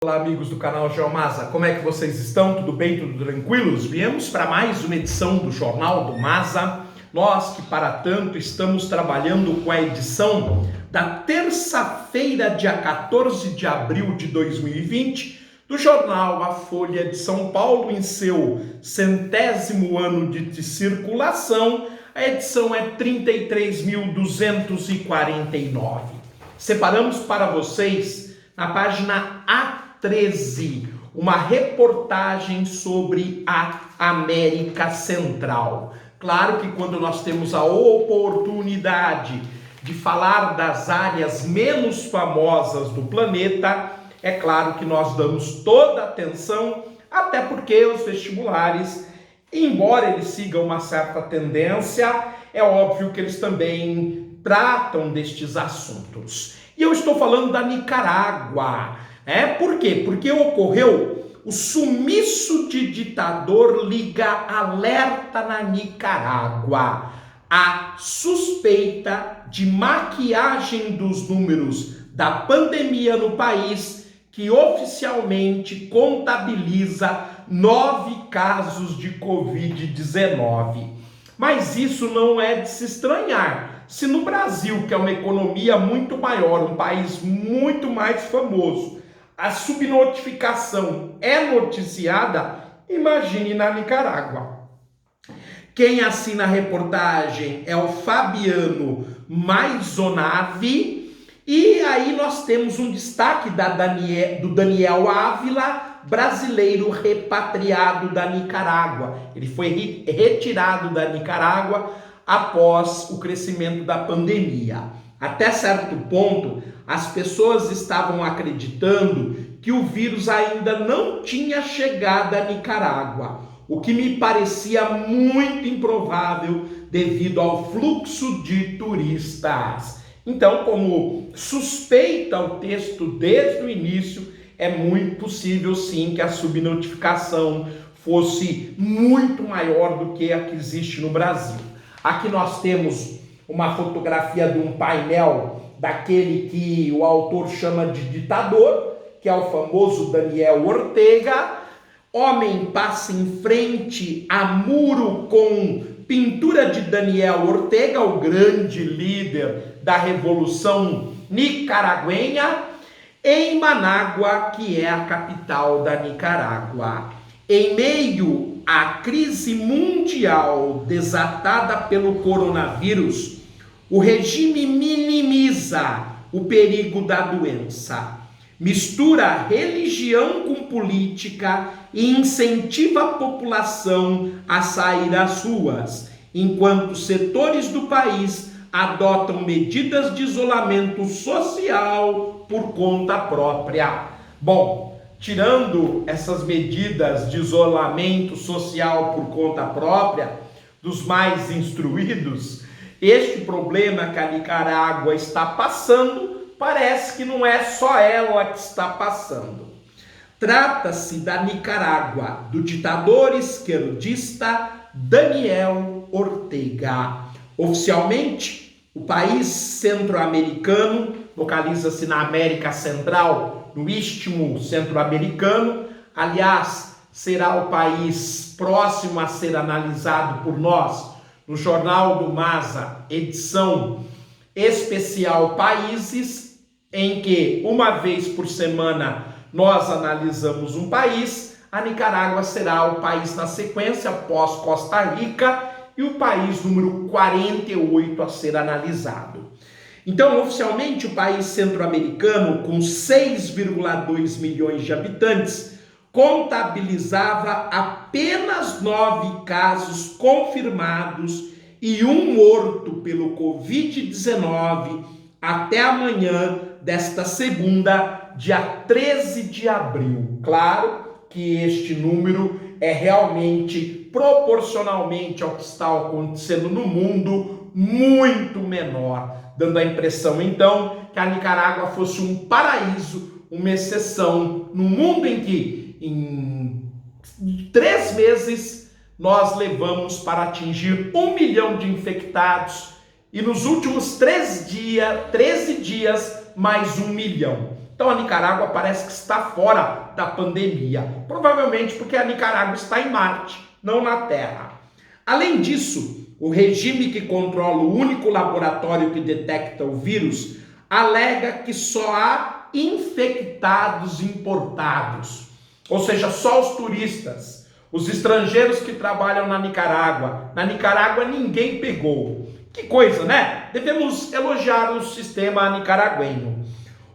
Olá amigos do canal Geomasa, como é que vocês estão? Tudo bem? Tudo tranquilos? Viemos para mais uma edição do Jornal do Masa. Nós que para tanto estamos trabalhando com a edição da terça-feira, dia 14 de abril de 2020, do jornal A Folha de São Paulo, em seu 100º ano de circulação. A edição é 33.249. Separamos para vocês na página A13 uma reportagem sobre a América Central. Claro que quando nós temos a oportunidade de falar das áreas menos famosas do planeta, é claro que nós damos toda a atenção, até porque os vestibulares, embora eles sigam uma certa tendência, é óbvio que eles também tratam destes assuntos. E eu estou falando da Nicarágua. Por quê? Porque ocorreu o sumiço de ditador liga alerta na Nicarágua. A suspeita de maquiagem dos números da pandemia no país, que oficialmente contabiliza 9 casos de Covid-19. Mas isso não é de se estranhar. Se no Brasil, que é uma economia muito maior, um país muito mais famoso, a subnotificação é noticiada, imagine na Nicarágua. Quem assina a reportagem é o Fabiano Maisonavi, e aí nós temos um destaque do Daniel Ávila, brasileiro repatriado da Nicarágua. Ele foi retirado da Nicarágua após o crescimento da pandemia. Até certo ponto, as pessoas estavam acreditando que o vírus ainda não tinha chegado à Nicarágua, o que me parecia muito improvável devido ao fluxo de turistas. Então, como suspeita o texto desde o início, é muito possível sim que a subnotificação fosse muito maior do que a que existe no Brasil. Aqui nós temos uma fotografia de um painel daquele que o autor chama de ditador, que é o famoso Daniel Ortega. Homem passa em frente a muro com pintura de Daniel Ortega, o grande líder da Revolução Nicaragüenha, em Manágua, que é a capital da Nicarágua. Em meio à crise mundial desatada pelo coronavírus, o regime minimiza o perigo da doença, mistura religião com política e incentiva a população a sair às ruas, enquanto setores do país adotam medidas de isolamento social por conta própria. Bom, tirando essas medidas de isolamento social por conta própria dos mais instruídos, este problema que a Nicarágua está passando, parece que não é só ela que está passando. Trata-se da Nicarágua, do ditador esquerdista Daniel Ortega. Oficialmente, o país centro-americano localiza-se na América Central, no Istmo Centro-Americano. Aliás, será o país próximo a ser analisado por nós no Jornal do Masa, edição especial Países, em que uma vez por semana nós analisamos um país. A Nicarágua será o país na sequência, após Costa Rica, e o país número 48 a ser analisado. Então, oficialmente, o país centro-americano, com 6,2 milhões de habitantes, contabilizava apenas 9 casos confirmados e 1 morto pelo Covid-19 até amanhã desta segunda, dia 13 de abril. Claro que este número é realmente, proporcionalmente ao que está acontecendo no mundo, muito menor, dando a impressão, então, que a Nicarágua fosse um paraíso, uma exceção, no mundo em que, em 3 meses, nós levamos para atingir 1 milhão de infectados, e nos últimos 13 dias, mais 1 milhão. Então a Nicarágua parece que está fora da pandemia, provavelmente porque a Nicarágua está em Marte, não na Terra. Além disso, o regime que controla o único laboratório que detecta o vírus alega que só há infectados importados, ou seja, só os turistas, os estrangeiros que trabalham na Nicarágua. Na Nicarágua ninguém pegou. Que coisa, né? Devemos elogiar o sistema nicaragüenho.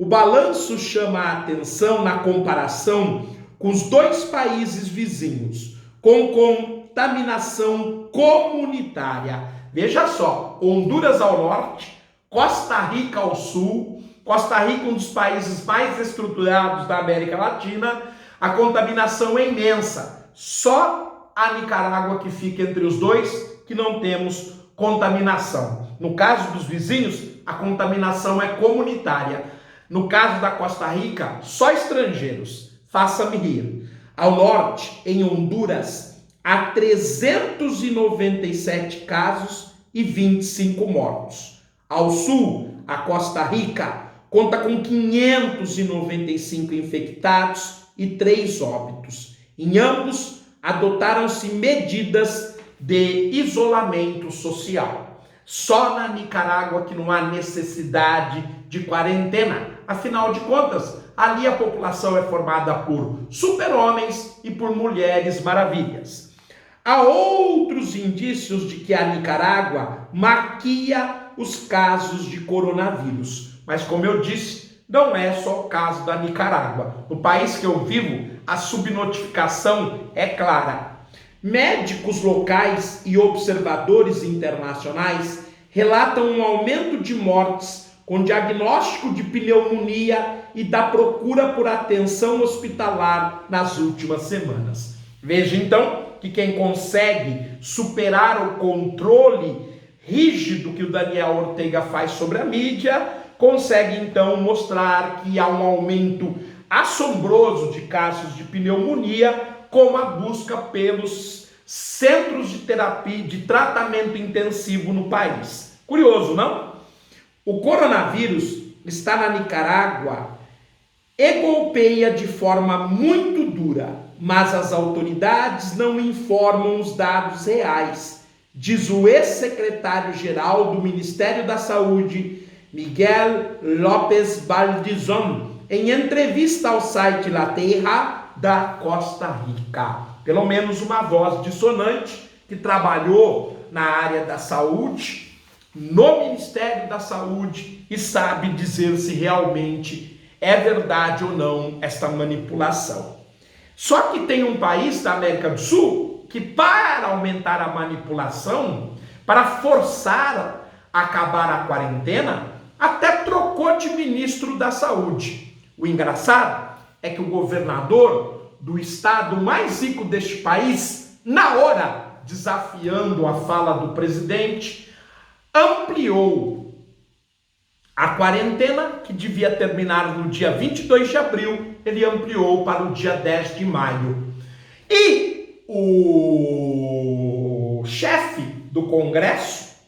O balanço chama a atenção na comparação com os dois países vizinhos, com contaminação comunitária. Veja só, Honduras ao norte, Costa Rica ao sul. Costa Rica, um dos países mais estruturados da América Latina, a contaminação é imensa. Só a Nicarágua que fica entre os dois que não temos contaminação. No caso dos vizinhos, a contaminação é comunitária. No caso da Costa Rica, só estrangeiros. Faça-me rir. Ao norte, em Honduras, há 397 casos e 25 mortos. Ao sul, a Costa Rica conta com 595 infectados e 3 óbitos. Em ambos, adotaram-se medidas de isolamento social. Só na Nicarágua que não há necessidade de quarentena. Afinal de contas, ali a população é formada por super-homens e por mulheres maravilhas. Há outros indícios de que a Nicarágua maquia os casos de coronavírus. Mas, como eu disse, não é só o caso da Nicarágua. No país que eu vivo, a subnotificação é clara. Médicos locais e observadores internacionais relatam um aumento de mortes com diagnóstico de pneumonia e da procura por atenção hospitalar nas últimas semanas. Veja então que quem consegue superar o controle rígido que o Daniel Ortega faz sobre a mídia, consegue então mostrar que há um aumento assombroso de casos de pneumonia, como a busca pelos centros de terapia, de tratamento intensivo no país. Curioso, não? O coronavírus está na Nicarágua e golpeia de forma muito dura, mas as autoridades não informam os dados reais, diz o ex-secretário-geral do Ministério da Saúde, Miguel López Valdizón, em entrevista ao site La Terra da Costa Rica. Pelo menos uma voz dissonante que trabalhou na área da saúde, no Ministério da Saúde, e sabe dizer se realmente é verdade ou não esta manipulação. Só que tem um país da América do Sul que, para aumentar a manipulação, para forçar a acabar a quarentena, até trocou de ministro da Saúde. O engraçado é que o governador do estado mais rico deste país, na hora, desafiando a fala do presidente, ampliou a quarentena, que devia terminar no dia 22 de abril, ele ampliou para o dia 10 de maio. E o chefe do Congresso,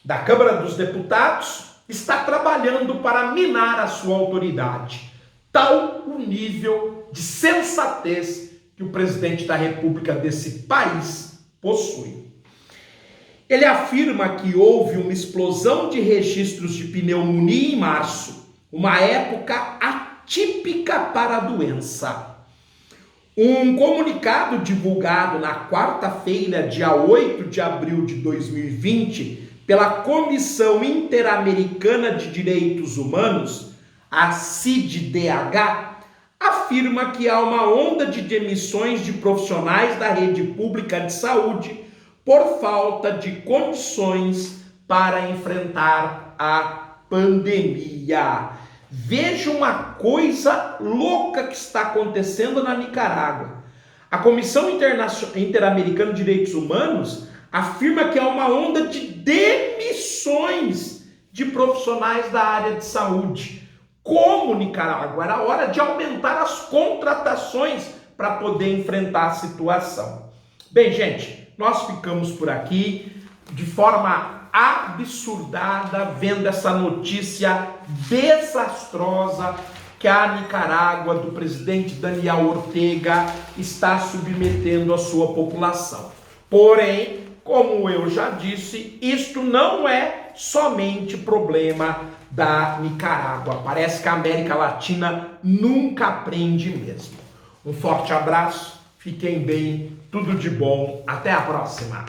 da Câmara dos Deputados, está trabalhando para minar a sua autoridade. Tal o nível de sensatez que o presidente da República desse país possui. Ele afirma que houve uma explosão de registros de pneumonia em março, uma época atípica para a doença. Um comunicado divulgado na quarta-feira, dia 8 de abril de 2020, pela Comissão Interamericana de Direitos Humanos, a CID-DH, afirma que há uma onda de demissões de profissionais da rede pública de saúde por falta de condições para enfrentar a pandemia. Veja uma coisa louca que está acontecendo na Nicarágua. A Comissão Interamericana de Direitos Humanos afirma que há uma onda de demissões de profissionais da área de saúde. Como Nicarágua? Era hora de aumentar as contratações para poder enfrentar a situação. Bem, gente, nós ficamos por aqui de forma absurdada vendo essa notícia desastrosa que a Nicarágua do presidente Daniel Ortega está submetendo a sua população. Porém, como eu já disse, isto não é somente problema da Nicarágua. Parece que a América Latina nunca aprende mesmo. Um forte abraço, fiquem bem, tudo de bom, até a próxima.